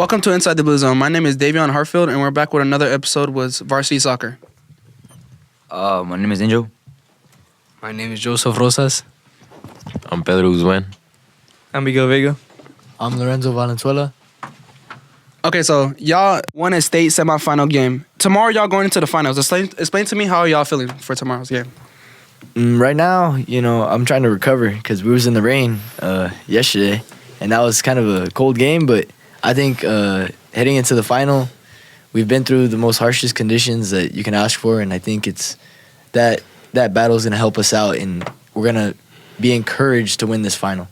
Welcome to Inside the Blue Zone. My name is Davion Hartfield, and we're back with another episode with Varsity Soccer. My name is Angel. My name is Joseph Rosas. I'm Pedro Guzman. I'm Miguel Vega. I'm Lorenzo Valenzuela. Okay, so y'all won a state semifinal game. Tomorrow, y'all going into the finals. Explain to me how y'all feeling for tomorrow's game. Right now, I'm trying to recover because we was in the rain yesterday, and that was kind of a cold game. But I think heading into the final, we've been through the most harshest conditions that you can ask for, and I think it's that battle is going to help us out, and we're going to be encouraged to win this final.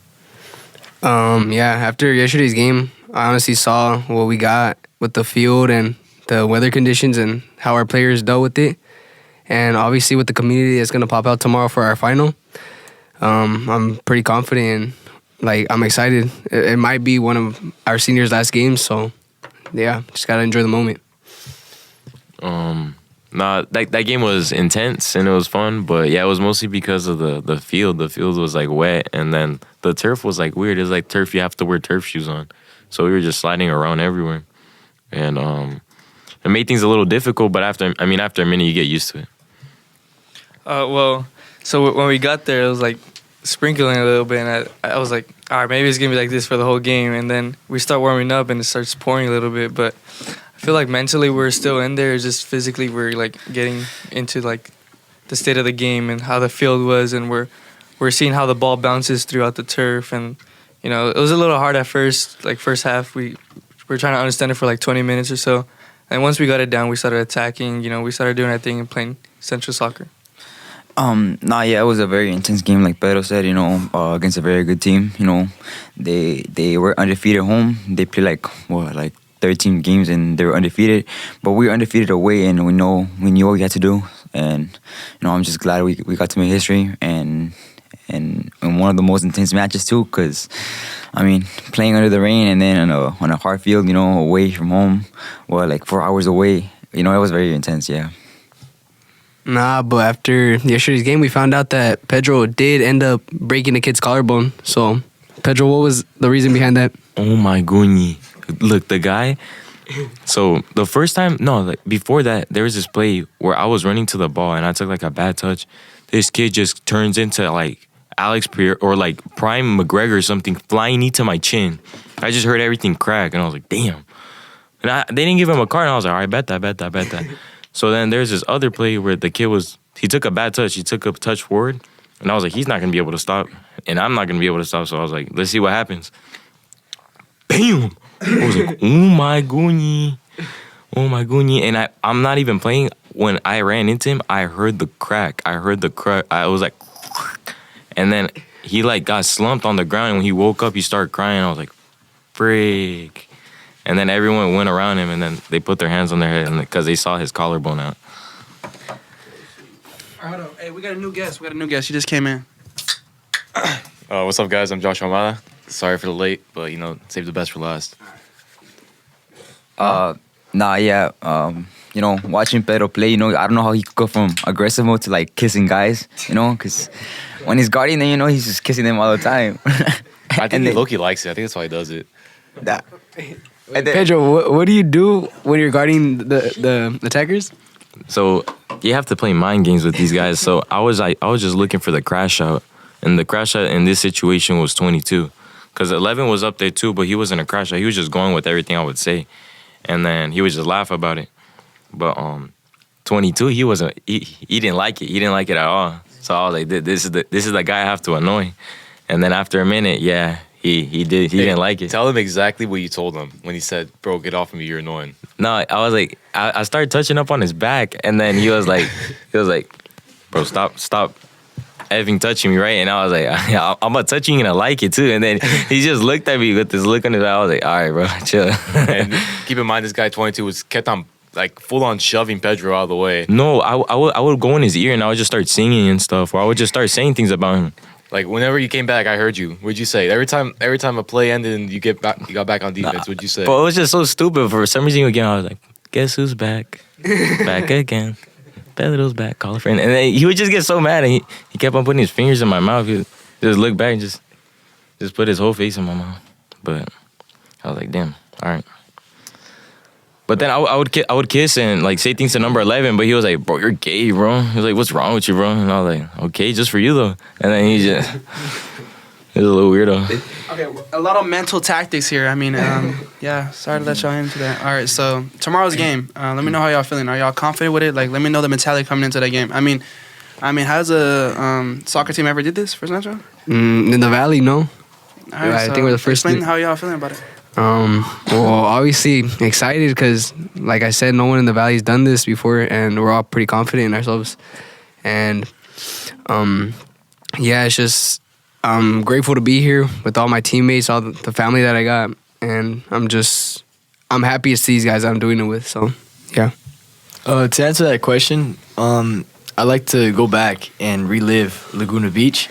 After yesterday's game, I honestly saw what we got with the field and the weather conditions and how our players dealt with it. And obviously with the community that's going to pop out tomorrow for our final, I'm pretty confident and, I'm excited. It might be one of our seniors' last games, so, yeah, just got to enjoy the moment. That game was intense and it was fun, but yeah, it was mostly because of the field. The field was wet, and then the turf was weird. It's like turf you have to wear turf shoes on, so we were just sliding around everywhere, and it made things a little difficult. But after a minute, you get used to it. So when we got there, it was sprinkling a little bit, and I was like, all right, maybe it's gonna be like this for the whole game. And then we start warming up, and it starts pouring a little bit, but I feel like mentally we're still in there. It's just physically we're getting into the state of the game and how the field was, and we're seeing how the ball bounces throughout the turf. And it was a little hard at first. First half we were trying to understand it for 20 minutes or so, and once we got it down, we started attacking. We started doing our thing and playing Centro soccer. It was a very intense game, like Pedro said, against a very good team. They were undefeated home. They played 13 games and they were undefeated, but we were undefeated away, and we knew what we had to do. And I'm just glad we got to make history and one of the most intense matches too, because playing under the rain and then on a hard field, away from home, 4 hours away, it was very intense. Yeah. Nah, but after yesterday's game, we found out that Pedro did end up breaking the kid's collarbone. So, Pedro, what was the reason behind that? Oh my goodness. Look, the guy. So the first time, before that, there was this play where I was running to the ball and I took a bad touch. This kid just turns into Alex Pierre or Prime McGregor or something, flying knee to my chin. I just heard everything crack and I was like, damn. And they didn't give him a card, and I was like, all right, bet that. So then there's this other play where the kid he took a bad touch. He took a touch forward, and I was like, he's not going to be able to stop, and I'm not going to be able to stop. So I was like, let's see what happens. Bam! I was like, oh my goodness. And I'm not even playing. When I ran into him, I heard the crack. I was like, and then he got slumped on the ground, and when he woke up, he started crying. I was like, frick. And then everyone went around him, and then they put their hands on their head because they saw his collarbone out. All right, hold on. Hey, we got a new guest. She just came in. What's up, guys? I'm Josh Almada. Sorry for the late, but, save the best for last. Watching Pedro play, I don't know how he could go from aggressive mode to, kissing guys, because when he's guarding them, he's just kissing them all the time. I think he low-key likes it. I think that's why he does it. Pedro, what do you do when you're guarding the attackers? So you have to play mind games with these guys. So I was just looking for the crash out, and the crash out in this situation was 22, because 11 was up there too, but he wasn't a crash out. He was just going with everything I would say, and then he would just laugh about it. But 22, he wasn't. He didn't like it. He didn't like it at all. So I was like, this is the guy I have to annoy. And then after a minute, yeah. He didn't like it. Tell him exactly what you told him when he said, bro, get off of me, you're annoying. No, I was like, I started touching up on his back, and then he was like, bro, stop effing touching me, right? And I was like, yeah, I'm about to touch you and I like it too. And then he just looked at me with this look on his eye. I was like, all right, bro, chill. And keep in mind, this guy 22 was kept on full on shoving Pedro out of the way. No, I would go in his ear and I would just start singing and stuff, or I would just start saying things about him. Whenever you came back, I heard you. What'd you say? Every time a play ended and you got back on defense, what'd you say? But it was just so stupid. For some reason, again, I was like, guess who's back? Back again. Pedro's back, call a friend. And then he would just get so mad, and he kept on putting his fingers in my mouth. He would just look back and just put his whole face in my mouth. But I was like, damn, all right. But then I would kiss and like say things to number 11, but he was like, bro, you're gay, bro. He was like, what's wrong with you, bro? And I was like, okay, just for you though. And then he just, he was a little weirdo. Okay, a lot of mental tactics here. I mean, yeah, sorry to let y'all into that. All right, so tomorrow's game. Let me know how y'all feeling. Are y'all confident with it? Like, let me know the mentality coming into that game. I mean, has a soccer team ever did this for Centro? In the Valley, no. All right, I think we're the first. Explain how y'all feeling about it. Well, obviously excited because, like I said, no one in the Valley's done this before, and we're all pretty confident in ourselves. And, yeah, it's just I'm grateful to be here with all my teammates, all the family that I got, and I'm happy it's these guys I'm doing it with. So, yeah. To answer that question, I like to go back and relive Laguna Beach.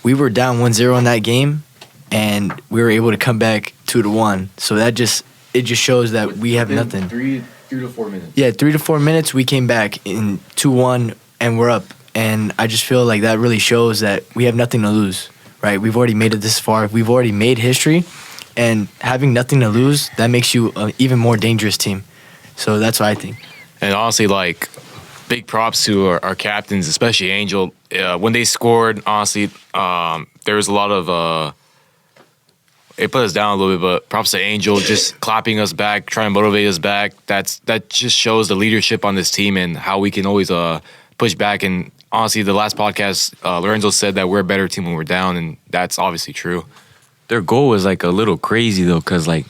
We were down 1-0 in that game, and we were able to come back 2-1. So it just shows that we have nothing. 3 to 4 minutes. Yeah, 3 to 4 minutes, we came back in 2-1, and we're up. And I just feel like that really shows that we have nothing to lose, right? We've already made it this far. We've already made history, and having nothing to lose, that makes you an even more dangerous team. So that's what I think. And honestly, like, big props to our captains, especially Angel. When they scored, honestly, there was a lot of it put us down a little bit, but props to Angel, just clapping us back, trying to motivate us back. That just shows the leadership on this team and how we can always push back. And honestly, the last podcast, Lorenzo said that we're a better team when we're down, and that's obviously true. Their goal was like a little crazy though, because like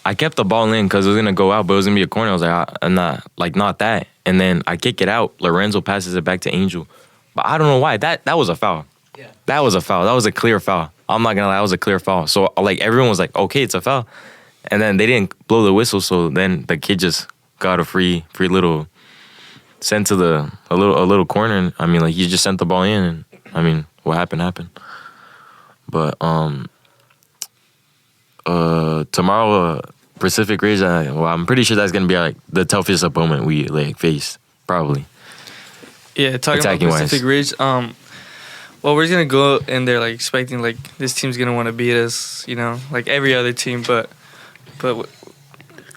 I kept the ball in because it was going to go out, but it was going to be a corner. I was like, I'm not that. And then I kick it out. Lorenzo passes it back to Angel. But I don't know why. That was a foul. Yeah. That was a foul. That was a clear foul. I'm not going to lie. That was a clear foul. So, like, everyone was like, okay, it's a foul. And then they didn't blow the whistle. So then the kid just got a free little sent to a little corner. And, I mean, like, he just sent the ball in. And, I mean, what happened. But tomorrow, Pacific Ridge, I'm pretty sure that's going to be, like, the toughest opponent we, like, face, probably. Yeah, talking about Pacific Ridge, well, we're just going to go in there, like, expecting, like, this team's going to want to beat us, you know, like every other team. But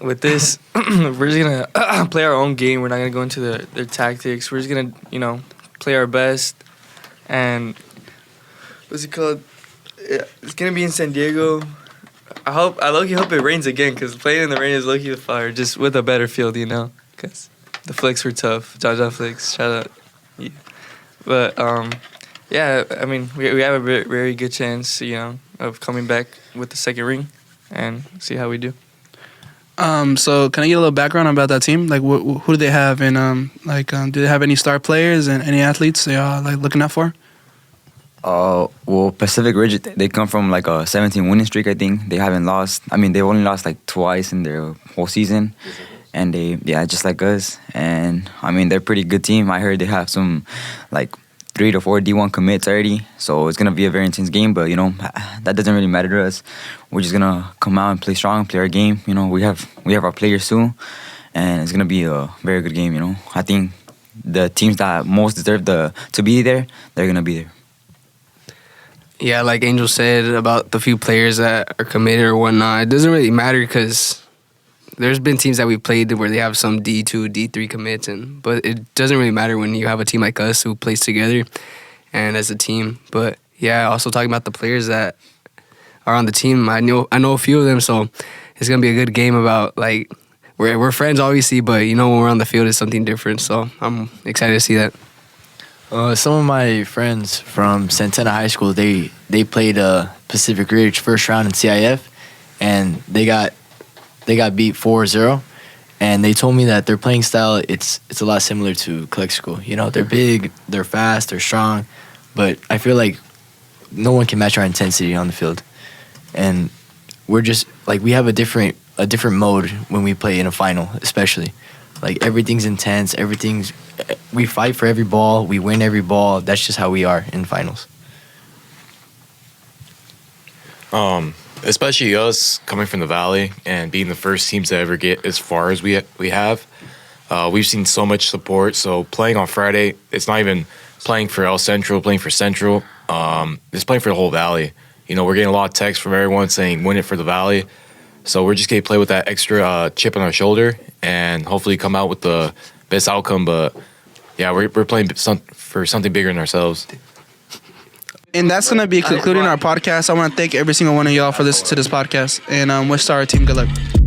with this, we're just going to play our own game. We're not going to go into their tactics. We're just going to, you know, play our best. And what's it called? It's going to be in San Diego. I low-key hope it rains again, because playing in the rain is low-key the fire, just with a better field, you know, because the flicks were tough. Jaja flicks, shout out. Yeah. But, yeah, I mean, we have a very good chance, you know, of coming back with the second ring and see how we do. So can I get a little background about that team? Like, who do they have? And do they have any star players and any athletes they are like looking out for? Well, Pacific Ridge, they come from like a 17 winning streak, I think. They haven't lost. I mean, they've only lost like twice in their whole season. And just like us. And I mean, they're a pretty good team. I heard they have some like 3 to 4 D1 commits already. So it's going to be a very intense game. But, you know, that doesn't really matter to us. We're just going to come out and play strong, play our game. You know, we have our players too. And it's going to be a very good game, you know. I think the teams that most deserve to be there, they're going to be there. Yeah, like Angel said about the few players that are committed or whatnot, it doesn't really matter because there's been teams that we played where they have some D2, D3 commits, but it doesn't really matter when you have a team like us who plays together and as a team. But yeah, also talking about the players that are on the team, I know a few of them, so it's gonna be a good game. About like we're friends obviously, but you know when we're on the field it's something different. So I'm excited to see that. Some of my friends from Santana High School, they played Pacific Ridge first round in CIF, and they got beat 4-0, and they told me that their playing style it's a lot similar to Calexico. You know, they're big, they're fast, they're strong, but I feel like no one can match our intensity on the field, and we're just like we have a different mode when we play in a final, especially. Like everything's intense, we fight for every ball, we win every ball. That's just how we are in finals. Especially us coming from the Valley and being the first teams to ever get as far as we have. We've seen so much support. So playing on Friday, it's not even playing for El Centro, playing for Centro. It's playing for the whole Valley. You know, we're getting a lot of texts from everyone saying win it for the Valley. So we're just gonna play with that extra chip on our shoulder and hopefully come out with the best outcome. But yeah, we're playing for something bigger than ourselves. And that's gonna be concluding our podcast. I want to thank every single one of y'all for listening to this podcast, and wish our team good luck.